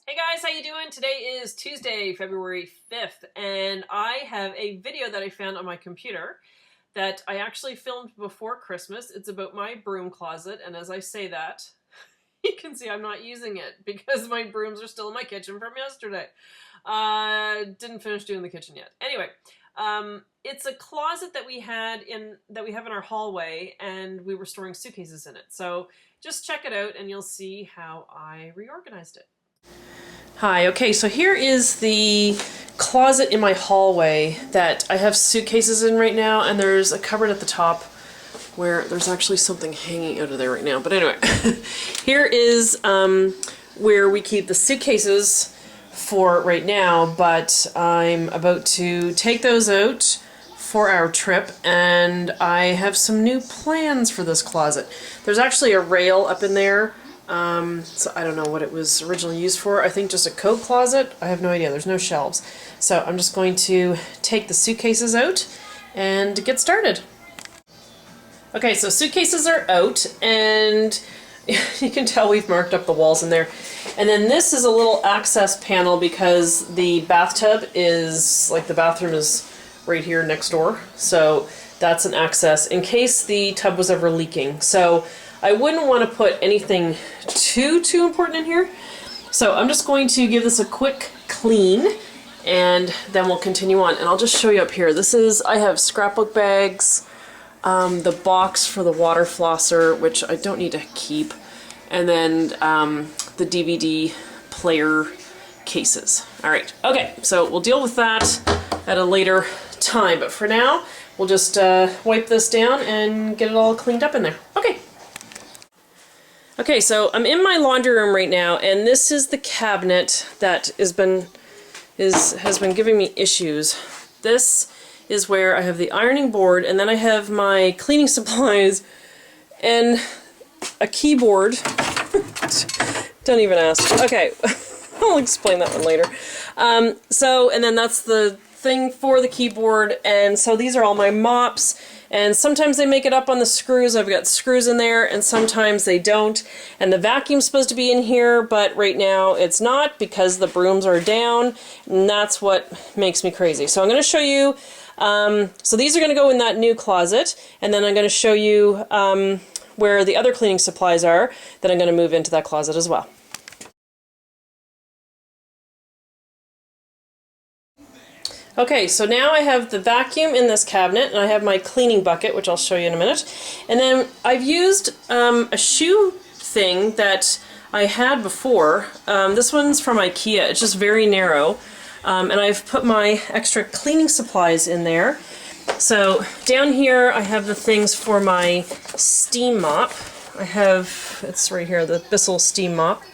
Hey guys, how you doing? Today is Tuesday, February 5th, and I have a video that I found on my computer that I actually filmed before Christmas. It's about my broom closet, and as I say that, you can see I'm not using it because my brooms are still in my kitchen from yesterday. Didn't finish doing the kitchen yet. Anyway, it's a closet that we have in our hallway, and we were storing suitcases in it. So just check it out and you'll see how I reorganized it. Hi, okay, so here is the closet in my hallway that I have suitcases in right now, and there's a cupboard at the top where there's actually something hanging out of there right now. But anyway, here is where we keep the suitcases for right now, but I'm about to take those out for our trip, and I have some new plans for this closet. There's actually a rail up in there. So I don't know what it was originally used for. I think just a coat closet. I have no idea. There's no shelves. So I'm just going to take the suitcases out and get started. Okay, so suitcases are out, and you can tell we've marked up the walls in there. And then this is a little access panel because the bathtub is, like, the bathroom is right here next door. So that's an access in case the tub was ever leaking. So I wouldn't want to put anything too important in here. So I'm just going to give this a quick clean, and then we'll continue on. And I'll just show you up here. I have scrapbook bags, the box for the water flosser, which I don't need to keep, and then the DVD player cases. All right, okay, so we'll deal with that at a later time. But for now, we'll just wipe this down and get it all cleaned up in there. Okay. Okay, so I'm in my laundry room right now, and this is the cabinet that has been giving me issues. This is where I have the ironing board, and then I have my cleaning supplies and a keyboard. Don't even ask. Okay, I'll explain that one later. And then that's the thing for the keyboard, and so these are all my mops. And sometimes they make it up on the screws. I've got screws in there, and sometimes they don't. And the vacuum's supposed to be in here, but right now it's not because the brooms are down, and that's what makes me crazy. So I'm going to show you, so these are going to go in that new closet, and then I'm going to show you where the other cleaning supplies are that I'm going to move into that closet as well. Okay, so now I have the vacuum in this cabinet, and I have my cleaning bucket, which I'll show you in a minute. And then I've used a shoe thing that I had before. This one's from IKEA. It's just very narrow. And I've put my extra cleaning supplies in there. So down here I have the things for my steam mop. It's right here, the Bissell steam mop.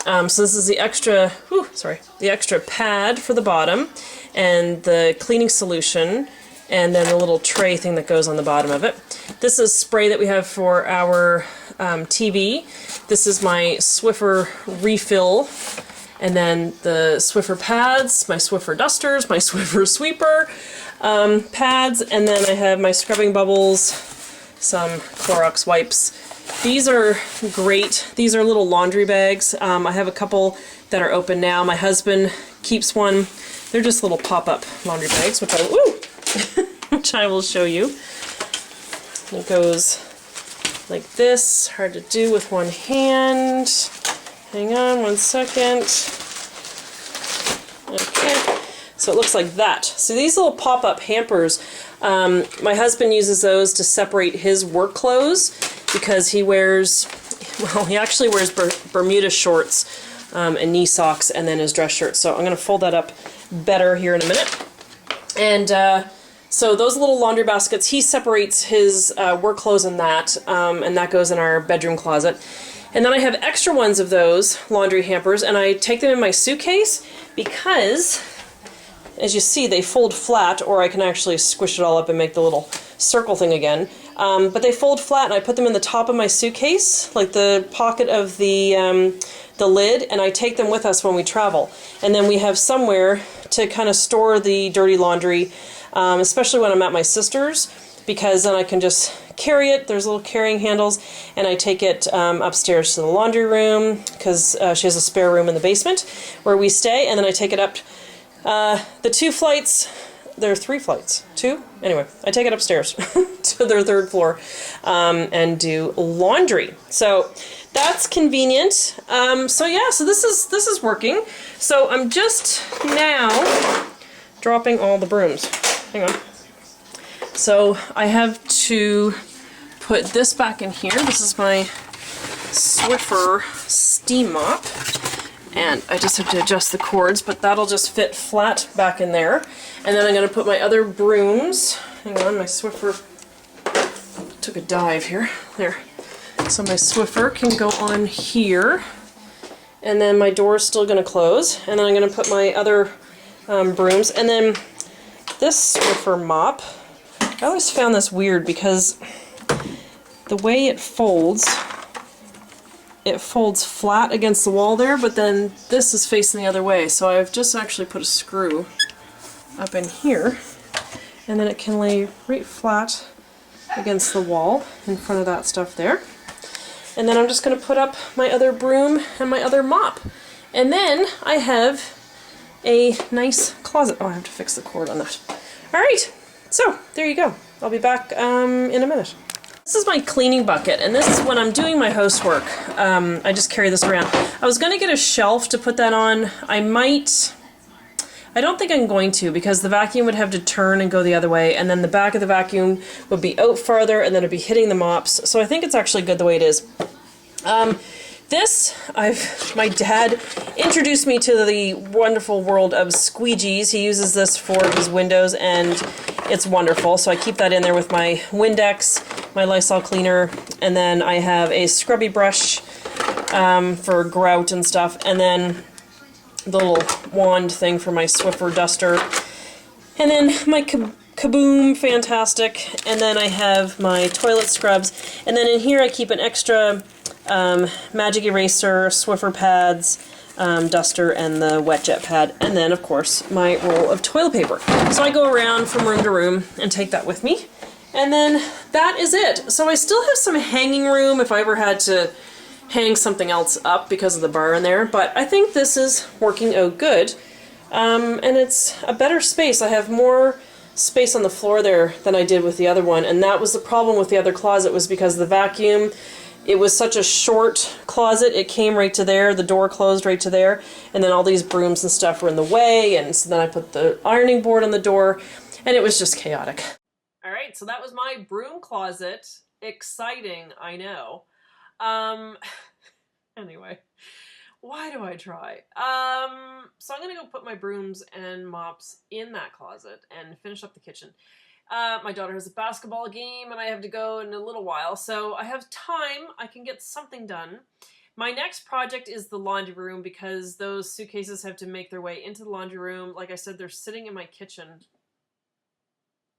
So this is the extra, the extra pad for the bottom, and the cleaning solution, and then the little tray thing that goes on the bottom of it. This is spray that we have for our TV. This is my Swiffer refill, and then the Swiffer pads, my Swiffer dusters, my Swiffer sweeper pads, and then I have my scrubbing bubbles, some Clorox wipes. These are great. These are little laundry bags. I have a couple that are open now. My husband keeps one. They're just little pop-up laundry bags, which I will show you. It goes like this. Hard to do with one hand. Hang on one second. Okay. So it looks like that. So these little pop-up hampers, my husband uses those to separate his work clothes because he actually wears Bermuda shorts and knee socks and then his dress shirt. So I'm going to fold that up better here in a minute. And so those little laundry baskets, he separates his work clothes in that, and that goes in our bedroom closet. And then I have extra ones of those laundry hampers, and I take them in my suitcase because, as you see, they fold flat, or I can actually squish it all up and make the little circle thing again. But they fold flat, and I put them in the top of my suitcase, like the pocket of the lid, and I take them with us when we travel. And then we have somewhere to kind of store the dirty laundry, especially when I'm at my sister's, because then I can just carry it. There's little carrying handles, and I take it upstairs to the laundry room because she has a spare room in the basement where we stay, and then I take it up the 2 flights. There are 3 flights. 2? Anyway, I take it upstairs to their 3rd floor and do laundry. So that's convenient. So yeah, so this is working. So I'm just now dropping all the brooms. Hang on. So I have to put this back in here. This is my Swiffer steam mop. And I just have to adjust the cords, but that'll just fit flat back in there. And then I'm going to put my other brooms. Hang on, my Swiffer took a dive here. There. So my Swiffer can go on here. And then my door is still going to close. And then I'm going to put my other brooms. And then this Swiffer mop, I always found this weird because the way it folds flat against the wall there, but then this is facing the other way. So I've just actually put a screw up in here, and then it can lay right flat against the wall in front of that stuff there. And then I'm just going to put up my other broom and my other mop. And then I have a nice closet. Oh, I have to fix the cord on that. Alright, so there you go. I'll be back in a minute. This is my cleaning bucket, and this is when I'm doing my housework. I just carry this around. I was going to get a shelf to put that on. I don't think I'm going to, because the vacuum would have to turn and go the other way, and then the back of the vacuum would be out farther, and then it'd be hitting the mops. So I think it's actually good the way it is. My dad introduced me to the wonderful world of squeegees. He uses this for his windows, and it's wonderful. So I keep that in there with my Windex, my Lysol cleaner, and then I have a scrubby brush for grout and stuff, and then the little wand thing for my Swiffer duster, and then my Kaboom Fantastic, and then I have my toilet scrubs, and then in here I keep an extra Magic Eraser, Swiffer pads, duster, and the wet jet pad, and then of course my roll of toilet paper. So I go around from room to room and take that with me, and then that is it. So I still have some hanging room if I ever had to hang something else up because of the bar in there, but I think this is working out good, and it's a better space. I have more space on the floor there than I did with the other one, and that was the problem with the other closet, was because the vacuum, it was such a short closet, it came right to there, the door closed right to there, and then all these brooms and stuff were in the way, and so then I put the ironing board on the door, and it was just chaotic. Alright, so that was my broom closet. Exciting, I know. Anyway, why do I try? So I'm gonna go put my brooms and mops in that closet and finish up the kitchen. My daughter has a basketball game and I have to go in a little while, so I have time. I can get something done. My next project is the laundry room, because those suitcases have to make their way into the laundry room. Like I said, they're sitting in my kitchen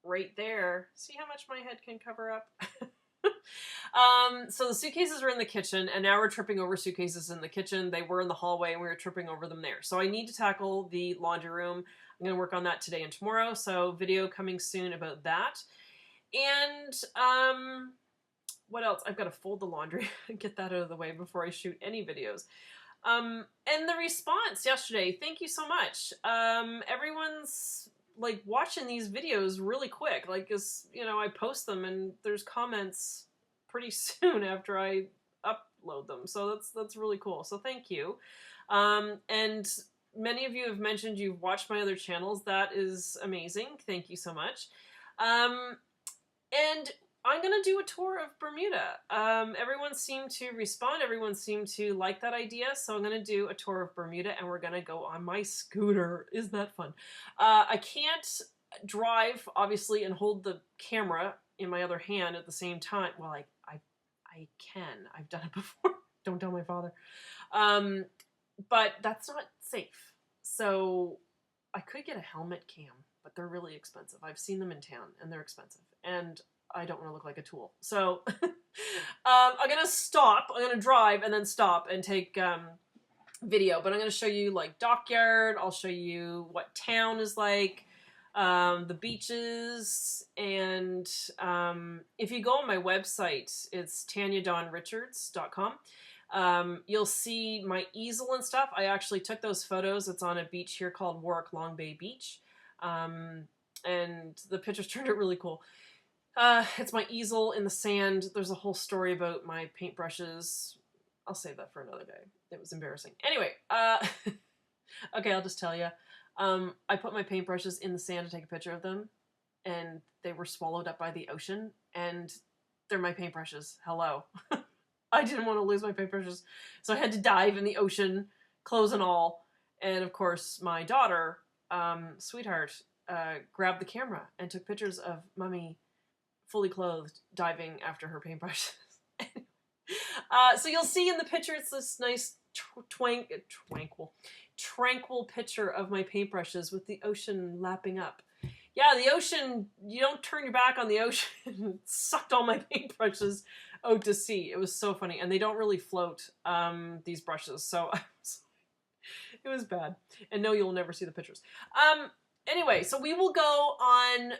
right there. See how much my head can cover up? So the suitcases are in the kitchen, and now we're tripping over suitcases in the kitchen. They were in the hallway and we were tripping over them there. So I need to tackle the laundry room. I'm going to work on that today and tomorrow, so video coming soon about that. And what else? I've got to fold the laundry and get that out of the way before I shoot any videos. And the response yesterday, thank you so much. Everyone's like watching these videos really quick. Like, you know, I post them and there's comments pretty soon after I upload them. So that's really cool. So thank you. And many of you have mentioned you've watched my other channels. That is amazing. Thank you so much. And I'm going to do a tour of Bermuda. Everyone seemed to respond. Everyone seemed to like that idea. So I'm going to do a tour of Bermuda, and we're going to go on my scooter. Isn't that fun? I can't drive, obviously, and hold the camera in my other hand at the same time. Well, I can. I've done it before. Don't tell my father. But that's not safe. So I could get a helmet cam, but they're really expensive. I've seen them in town, and they're expensive. And I don't want to look like a tool. So I'm going to stop. I'm going to drive and then stop and take video. But I'm going to show you like Dockyard. I'll show you what town is like. the beaches, and if you go on my website, it's tanyarichards.com. You'll see my easel and stuff. I actually took those photos. It's on a beach here called Warwick Long Bay Beach, and the pictures turned out really cool. It's my easel in the sand. There's a whole story about my paintbrushes. I'll save that for another day. It was embarrassing. Anyway, okay, I'll just tell you. I put my paintbrushes in the sand to take a picture of them, and they were swallowed up by the ocean, and they're my paintbrushes. Hello. I didn't want to lose my paintbrushes, so I had to dive in the ocean, clothes and all. And of course, my daughter, sweetheart, grabbed the camera and took pictures of Mummy fully clothed diving after her paintbrushes. So you'll see in the picture, it's this nice tranquil picture of my paintbrushes with the ocean lapping up. Yeah, the ocean, you don't turn your back on the ocean. It sucked all my paintbrushes out to sea. It was so funny. And they don't really float, these brushes. So it was bad. And no, you'll never see the pictures. Anyway, so we will go on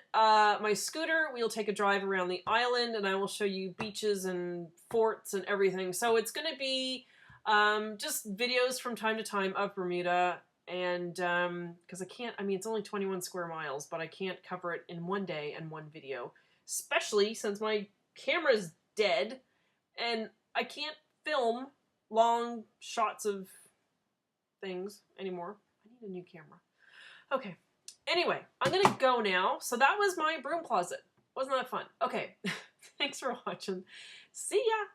my scooter. We'll take a drive around the island, and I will show you beaches and forts and everything. So it's going to be just videos from time to time of Bermuda, and because it's only 21 square miles, but I can't cover it in one day and one video, especially since my camera's dead, and I can't film long shots of things anymore. I need a new camera. Okay. Anyway, I'm going to go now. So that was my broom closet. Wasn't that fun? Okay. Thanks for watching. See ya.